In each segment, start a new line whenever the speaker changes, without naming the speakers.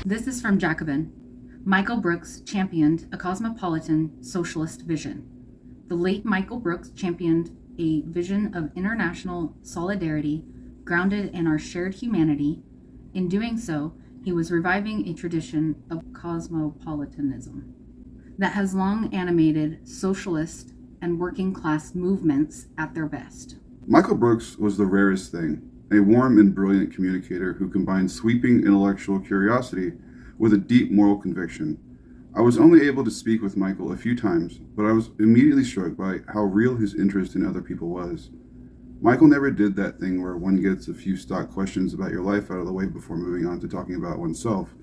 This is from Jacobin. Michael Brooks championed a cosmopolitan socialist vision. The late Michael Brooks championed a vision of international solidarity grounded in our shared humanity. In doing so, he was reviving a tradition of cosmopolitanism that has long animated socialist and working class movements at their best.
Michael Brooks was the rarest thing, a warm and brilliant communicator who combined sweeping intellectual curiosity with a deep moral conviction. I was only able to speak with Michael a few times, but I was immediately struck by how real his interest in other people was. Michael never did that thing where one gets a few stock questions about your life out of the way before moving on to talking about oneself.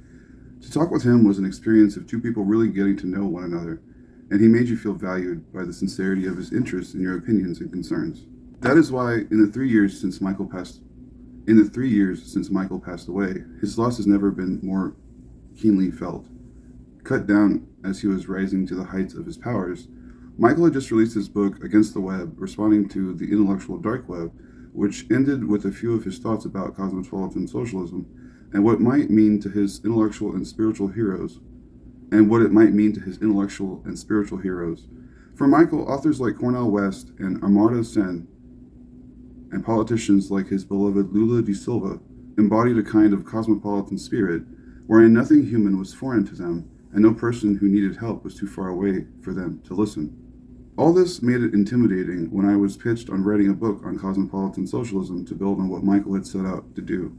To talk with him was an experience of two people really getting to know one another, and he made you feel valued by the sincerity of his interest in your opinions and concerns. That is why, in the 3 years since Michael passed away, his loss has never been more keenly felt. Cut down as he was rising to the heights of his powers, Michael had just released his book Against the Web, responding to the intellectual dark web, which ended with a few of his thoughts about cosmopolitan socialism and what it might mean to his intellectual and spiritual heroes. For Michael, authors like Cornel West and Amartya Sen, and politicians like his beloved Lula da Silva, embodied a kind of cosmopolitan spirit wherein nothing human was foreign to them, and no person who needed help was too far away for them to listen. All this made it intimidating when I was pitched on writing a book on cosmopolitan socialism to build on what Michael had set out to do.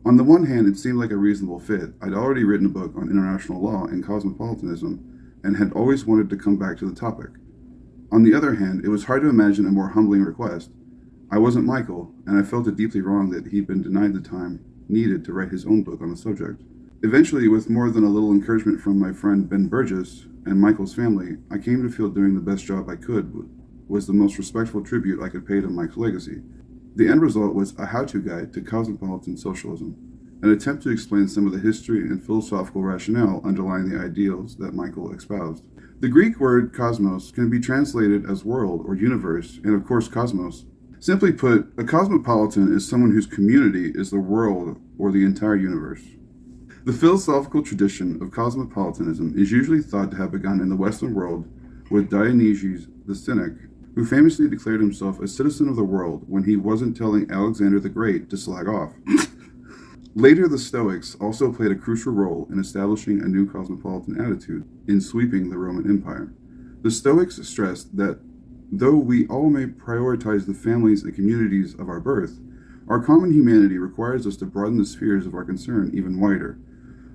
On the one hand, it seemed like a reasonable fit. I'd already written a book on international law and cosmopolitanism, and had always wanted to come back to the topic. On the other hand, it was hard to imagine a more humbling request. I wasn't Michael, and I felt it deeply wrong that he'd been denied the time needed to write his own book on the subject. Eventually, with more than a little encouragement from my friend Ben Burgess and Michael's family, I came to feel doing the best job I could was the most respectful tribute I could pay to Mike's legacy. The end result was a how-to guide to cosmopolitan socialism, an attempt to explain some of the history and philosophical rationale underlying the ideals that Michael espoused. The Greek word cosmos can be translated as world or universe, and of course cosmos. Simply put, a cosmopolitan is someone whose community is the world or the entire universe. The philosophical tradition of cosmopolitanism is usually thought to have begun in the Western world with Dionysius the Cynic, who famously declared himself a citizen of the world when he wasn't telling Alexander the Great to slag off. Later, the Stoics also played a crucial role in establishing a new cosmopolitan attitude in sweeping the Roman Empire. The Stoics stressed that though we all may prioritize the families and communities of our birth, our common humanity requires us to broaden the spheres of our concern even wider.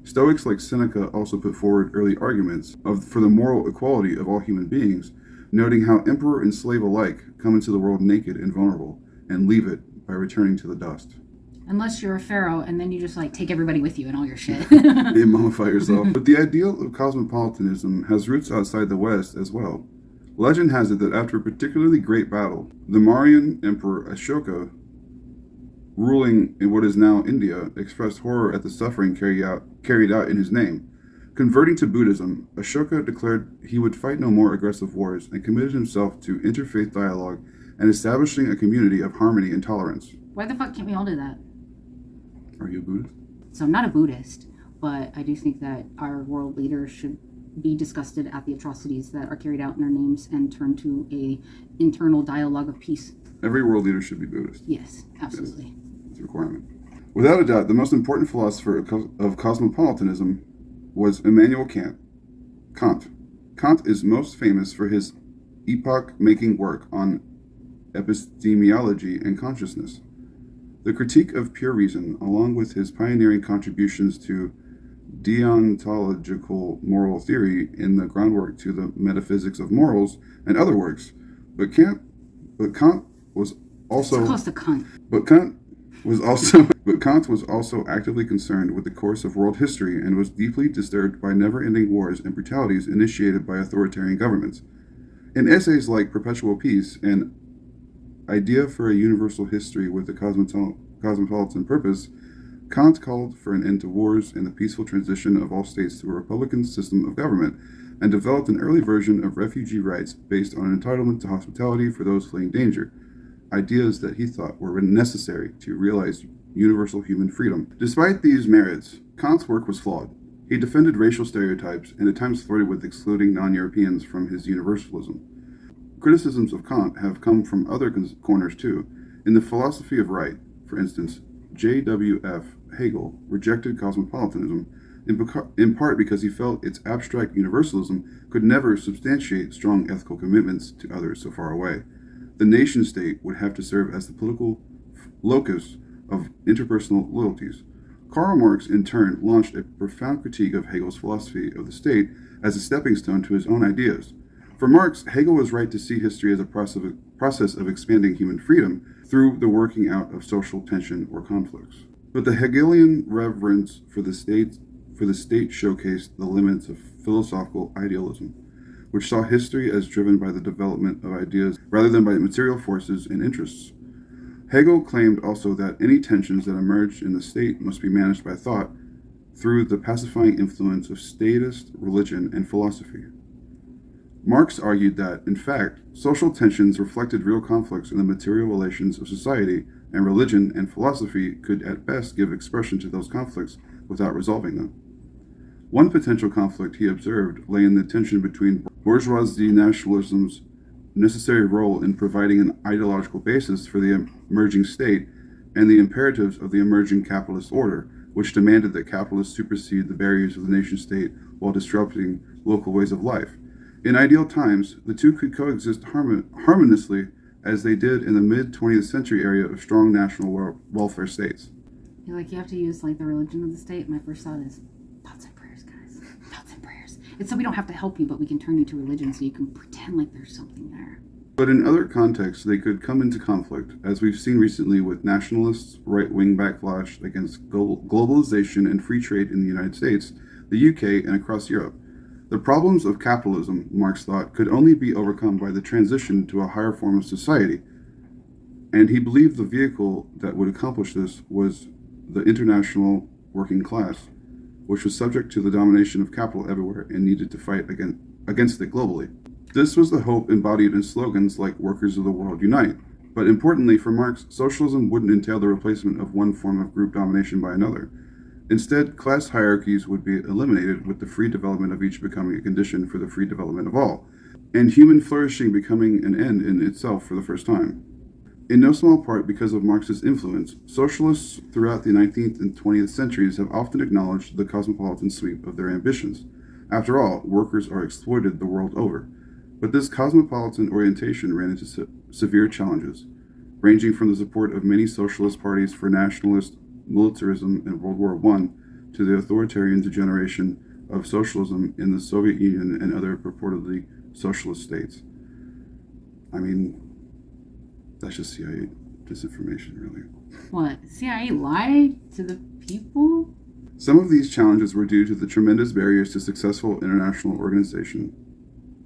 Stoics like Seneca also put forward early arguments for the moral equality of all human beings, noting how emperor and slave alike come into the world naked and vulnerable, and leave it by returning to the dust.
Unless you're a pharaoh, and then you just take everybody with you and all your shit.
You mummify yourself. But the ideal of cosmopolitanism has roots outside the West as well. Legend has it that after a particularly great battle, the Mauryan Emperor Ashoka, ruling in what is now India, expressed horror at the suffering carried out in his name. Converting to Buddhism, Ashoka declared he would fight no more aggressive wars and committed himself to interfaith dialogue and establishing a community of harmony and tolerance.
Why the fuck can't we all do that?
Are you a Buddhist?
So I'm not a Buddhist, but I do think that our world leaders should be disgusted at the atrocities that are carried out in their names and turn to a internal dialogue of peace.
Every world leader should be Buddhist.
Yes, absolutely.
Yes, it's a requirement. Without a doubt, the most important philosopher of cosmopolitanism was Immanuel Kant. Kant is most famous for his epoch-making work on epistemology and consciousness. The critique of pure reason, along with his pioneering contributions to deontological moral theory in the groundwork to the metaphysics of morals and other works. But Kant was also actively concerned with the course of world history and was deeply disturbed by never-ending wars and brutalities initiated by authoritarian governments. In essays like Perpetual Peace and Idea for a Universal History with a Cosmopolitan Purpose, Kant called for an end to wars and the peaceful transition of all states to a republican system of government, and developed an early version of refugee rights based on an entitlement to hospitality for those fleeing danger, ideas that he thought were necessary to realize universal human freedom. Despite these merits, Kant's work was flawed. He defended racial stereotypes and at times flirted with excluding non-Europeans from his universalism. Criticisms of Kant have come from other corners too. In the philosophy of right, for instance, J.W.F. Hegel rejected cosmopolitanism in part because he felt its abstract universalism could never substantiate strong ethical commitments to others so far away. The nation-state would have to serve as the political locus of interpersonal loyalties. Karl Marx, in turn, launched a profound critique of Hegel's philosophy of the state as a stepping stone to his own ideas. For Marx, Hegel was right to see history as a process of expanding human freedom through the working out of social tension or conflicts. But the Hegelian reverence for the state showcased the limits of philosophical idealism, which saw history as driven by the development of ideas rather than by material forces and interests. Hegel claimed also that any tensions that emerged in the state must be managed by thought through the pacifying influence of statist religion and philosophy. Marx argued that, in fact, social tensions reflected real conflicts in the material relations of society, and religion and philosophy could at best give expression to those conflicts without resolving them. One potential conflict he observed lay in the tension between bourgeoisie nationalism's necessary role in providing an ideological basis for the emerging state and the imperatives of the emerging capitalist order, which demanded that capitalists supersede the barriers of the nation-state while disrupting local ways of life. In ideal times, the two could coexist harmoniously as they did in the mid-20th century era of strong national welfare states.
You're like, you have to use like the religion of the state. My first thought is thoughts and prayers, guys. Thoughts and prayers. It's so we don't have to help you, but we can turn you to religion so you can pretend like there's something there.
But in other contexts, they could come into conflict, as we've seen recently with nationalists' right-wing backlash against globalization and free trade in the United States, the UK, and across Europe. The problems of capitalism, Marx thought, could only be overcome by the transition to a higher form of society, and he believed the vehicle that would accomplish this was the international working class, which was subject to the domination of capital everywhere and needed to fight against it globally. This was the hope embodied in slogans like "Workers of the World Unite." But importantly for Marx, socialism wouldn't entail the replacement of one form of group domination by another. Instead, class hierarchies would be eliminated, with the free development of each becoming a condition for the free development of all, and human flourishing becoming an end in itself for the first time. In no small part because of Marx's influence, socialists throughout the 19th and 20th centuries have often acknowledged the cosmopolitan sweep of their ambitions. After all, workers are exploited the world over. But this cosmopolitan orientation ran into severe challenges, ranging from the support of many socialist parties for nationalist militarism in World War I to the authoritarian degeneration of socialism in the Soviet Union and other purportedly socialist states. I mean, that's just CIA disinformation, really.
What? CIA lied to the people?
Some of these challenges were due to the tremendous barriers to successful international organization,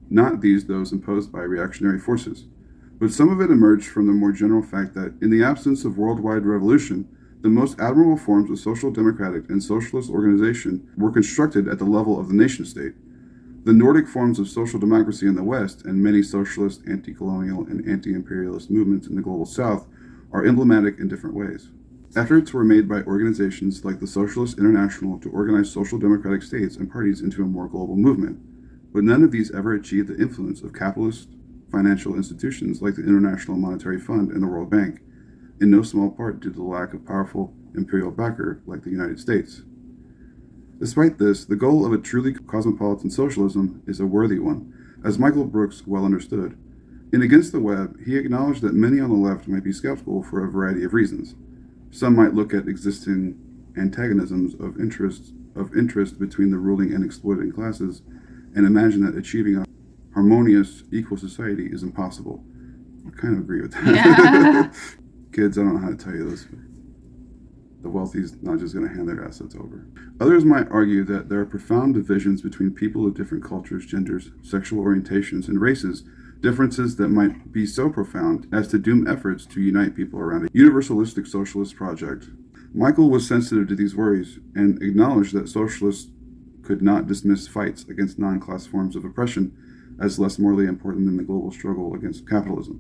not those imposed by reactionary forces. But some of it emerged from the more general fact that, in the absence of worldwide revolution, the most admirable forms of social democratic and socialist organization were constructed at the level of the nation-state. The Nordic forms of social democracy in the West and many socialist, anti-colonial, and anti-imperialist movements in the global South are emblematic in different ways. Efforts were made by organizations like the Socialist International to organize social democratic states and parties into a more global movement, but none of these ever achieved the influence of capitalist financial institutions like the International Monetary Fund and the World Bank, in no small part due to the lack of powerful imperial backer like the United States. Despite this, the goal of a truly cosmopolitan socialism is a worthy one, as Michael Brooks well understood. In Against the Web, he acknowledged that many on the left might be skeptical for a variety of reasons. Some might look at existing antagonisms of interest between the ruling and exploiting classes and imagine that achieving a harmonious, equal society is impossible. I kind of agree with that.
Yeah.
Kids, I don't know how to tell you this, but the wealthy's not just going to hand their assets over. Others might argue that there are profound divisions between people of different cultures, genders, sexual orientations, and races, differences that might be so profound as to doom efforts to unite people around a universalistic socialist project. Michael was sensitive to these worries and acknowledged that socialists could not dismiss fights against non-class forms of oppression as less morally important than the global struggle against capitalism.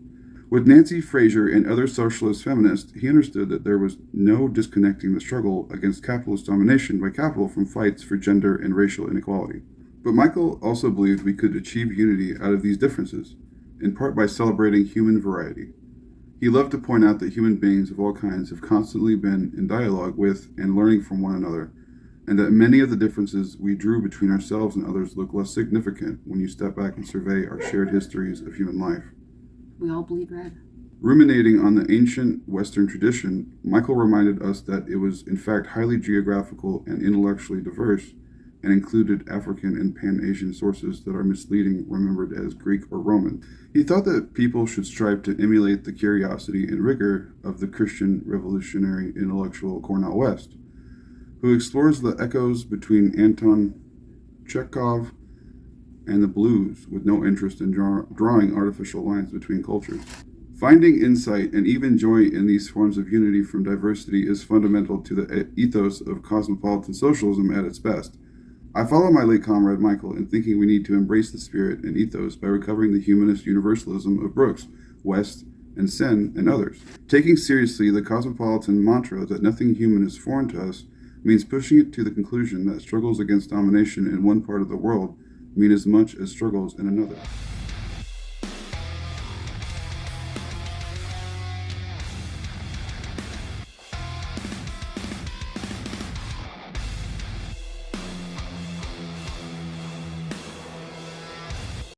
With Nancy Fraser and other socialist feminists, he understood that there was no disconnecting the struggle against capitalist domination by capital from fights for gender and racial inequality. But Michael also believed we could achieve unity out of these differences, in part by celebrating human variety. He loved to point out that human beings of all kinds have constantly been in dialogue with and learning from one another, and that many of the differences we drew between ourselves and others look less significant when you step back and survey our shared histories of human life.
We all bleed red.
Ruminating on the ancient Western tradition, Michael reminded us that it was in fact highly geographical and intellectually diverse, and included African and Pan-Asian sources that are misleading, remembered as Greek or Roman. He thought that people should strive to emulate the curiosity and rigor of the Christian revolutionary intellectual Cornel West, who explores the echoes between Anton Chekhov and the blues with no interest in drawing artificial lines between cultures. Finding insight and even joy in these forms of unity from diversity is fundamental to the ethos of cosmopolitan socialism at its best. I follow my late comrade Michael in thinking we need to embrace the spirit and ethos by recovering the humanist universalism of Brooks, West, and Sen, and others. Taking seriously the cosmopolitan mantra that nothing human is foreign to us means pushing it to the conclusion that struggles against domination in one part of the world mean as much as struggles in another.